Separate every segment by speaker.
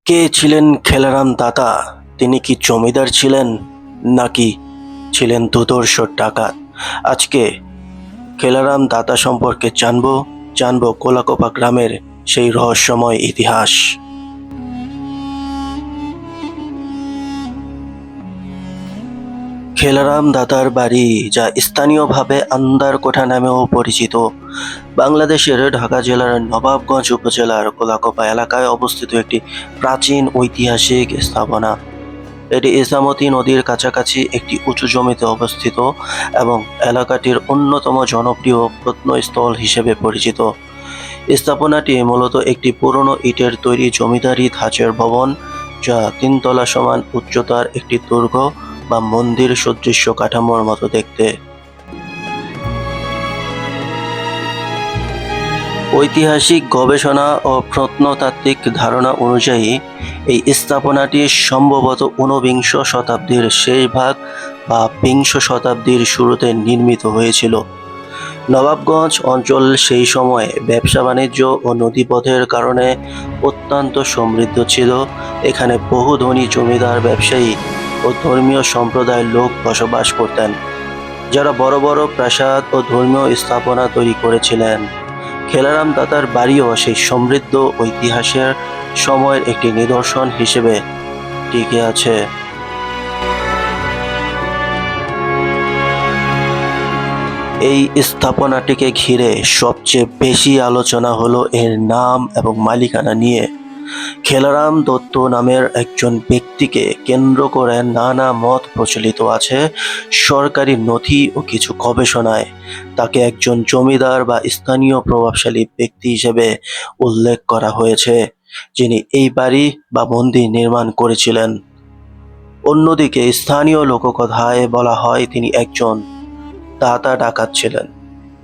Speaker 1: কে ছিলেন খেলারাম দাতা? তিনি কি জমিদার ছিলেন নাকি ছিলেন দুর্ধর্ষ ডাকাত? আজকে খেলারাম দাতা সম্পর্কে জানবো কোলাকোপা গ্রামের সেই রহস্যময় ইতিহাস। খেলারাম দাতার বাড়ি, যা স্থানীয়ভাবে আন্দারকোঠা নামেও পরিচিত, বাংলাদেশের ঢাকা জেলার নবাবগঞ্জ উপজেলার কোলাকোপা এলাকায় অবস্থিত একটি প্রাচীন ঐতিহাসিক স্থাপনা। এটি ইসামতি নদীর কাছাকাছি একটি উঁচু জমিতে অবস্থিত এবং এলাকাটির অন্যতম জনপ্রিয় প্রত্নস্থল হিসেবে পরিচিত। স্থাপনাটি মূলত একটি পুরনো ইটের তৈরি জমিদারি ধাঁচের ভবন, যা 3 তলা সমান উচ্চতার একটি দুর্গ বা মন্দির সদৃশ্য কাঠামোর মতো দেখতে। ঐতিহাসিক গবেষণা ও প্রত্নতাত্ত্বিক ধারণা অনুযায়ী এই স্থাপনাটি সম্ভবত ঊনবিংশ শতাব্দীর শেষ ভাগ বা বিংশ শতাব্দীর শুরুতে নির্মিত হয়েছিল। নবাবগঞ্জ অঞ্চল সেই সময়ে ব্যবসা বাণিজ্য ও নদীপথের কারণে অত্যন্ত সমৃদ্ধ ছিল। এখানে বহু ধনী জমিদার, ব্যবসায়ী ও ধর্মীয় সম্প্রদায়ের লোক বসবাস করতেন, যারা বড় বড় প্রাসাদ ও ধর্মীয় স্থাপনা তৈরি করেছিলেন। খেলারাম দাতার বাড়িও সেই সমৃদ্ধ ঐতিহাসের সময়ের একটি নিদর্শন হিসেবে টিকে আছে। এই স্থাপনাটিকে ঘিরে সবচেয়ে বেশি আলোচনা হলো এর নাম এবং মালিকানা নিয়ে। খেলারাম দত্ত নামের একজন ব্যক্তিকে কেন্দ্র করে নানা মত প্রচলিত আছে। সরকারি নথি ও কিছু গবেষণায় তাকে একজন জমিদার বা স্থানীয় প্রভাবশালী ব্যক্তি হিসেবে উল্লেখ করা হয়েছে, যিনি এই বাড়ি বা মন্দির নির্মাণ করেছিলেন। অন্যদিকে স্থানীয় লোককথায় বলা হয় তিনি একজন দাতা ডাকাত ছিলেন,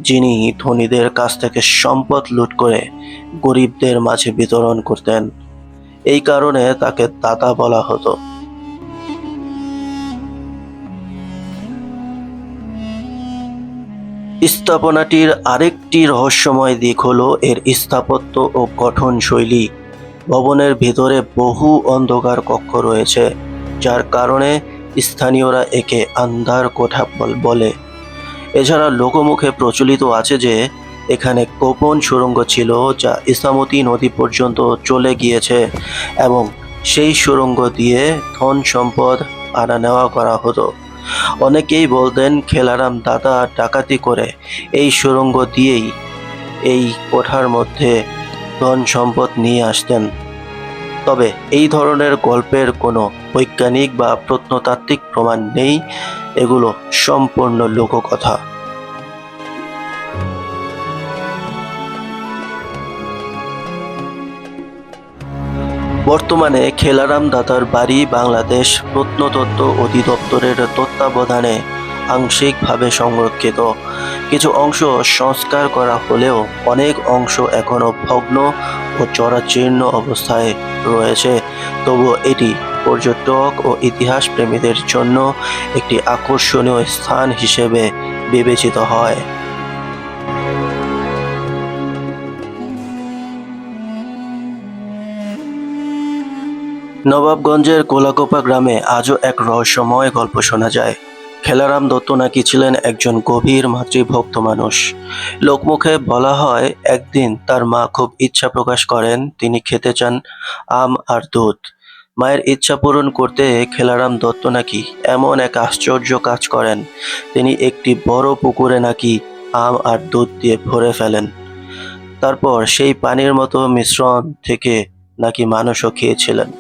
Speaker 1: যিনি ধনীদের কাছ থেকে সম্পদ লুট করে গরিবদের মাঝে বিতরণ করতেন। এই কারণে তাকে দাতা বলা হতো। স্থাপনাটির আরেকটি রহস্যময় দিক হলো এর স্থাপত্য ও গঠন শৈলী। ভবনের ভিতরে বহু অন্ধকার কক্ষ রয়েছে, যার কারণে স্থানীয়রা একে আন্ধার কোঠা বলে। এছাড়া লোকমুখে প্রচলিত আছে যে এখানে গোপন সুড়ঙ্গ ছিল, যা ইসামতি নদী পর্যন্ত চলে গিয়েছে এবং সেই সুড়ঙ্গ দিয়ে ধন সম্পদ আনা নেওয়া করা হতো। অনেকেই বলতেন খেলারাম দাতা ডাকাতি করে এই সুড়ঙ্গ দিয়েই এই কোঠার মধ্যে ধন সম্পদ নিয়ে আসতেন। তবে এই ধরনের গল্পের কোনো বৈজ্ঞানিক বা প্রত্নতাত্ত্বিক প্রমাণ নেই, এগুলো সম্পূর্ণ লোককথা। বর্তমানে খেলারাম দাতার বাড়ি বাংলাদেশ প্রত্নতত্ত্ব অধিদপ্তরের তত্ত্বাবধানে আংশিকভাবে সংরক্ষিত। কিছু অংশ সংস্কার করা হলেও অনেক অংশ এখনও ভগ্ন ও জরাজীর্ণ অবস্থায় রয়েছে। তবুও এটি পর্যটক ও ইতিহাস প্রেমীদের জন্য একটি আকর্ষণীয় স্থান হিসেবে বিবেচিত হয়। নবাবগঞ্জের কোলাকোপা গ্রামে আজও এক রহস্যময় গল্প শোনা যায়। খেলারাম দত্ত নাকি ছিলেন একজন গভীর মাতৃভক্ত মানুষ। লোকমুখে বলা হয় একদিন তার মা খুব ইচ্ছা প্রকাশ করেন, তিনি খেতে চান আম আর দুধ। মায়ের ইচ্ছা পূরণ করতে খেলারাম দত্ত নাকি এমন এক আশ্চর্য কাজ করেন, তিনি একটি বড় পুকুরে নাকি আম আর দুধ দিয়ে ভরে ফেলেন। তারপর সেই পানির মতো মিশ্রণ থেকে নাকি মানুষও খেয়েছিলেন।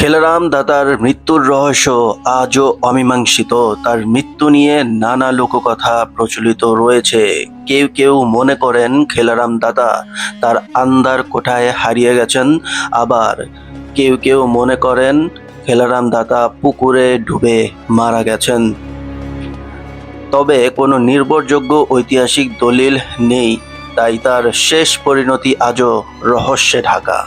Speaker 1: খেলারাম দাতার মৃত্যুর রহস্য আজও অমীমাংসিত। তার মৃত্যু নিয়ে নানা লোককথা প্রচলিত রয়েছে। কেউ কেউ মনে করেন খেলারাম দাতা তার আন্দার কোঠায় হারিয়ে গেছেন, আবার কেউ কেউ মনে করেন খেলারাম দাতা পুকুরে ডুবে মারা গেছেন। তবে কোনো নির্ভরযোগ্য ঐতিহাসিক দলিল নেই, তাই তার শেষ পরিণতি আজও রহস্যে ঢাকা।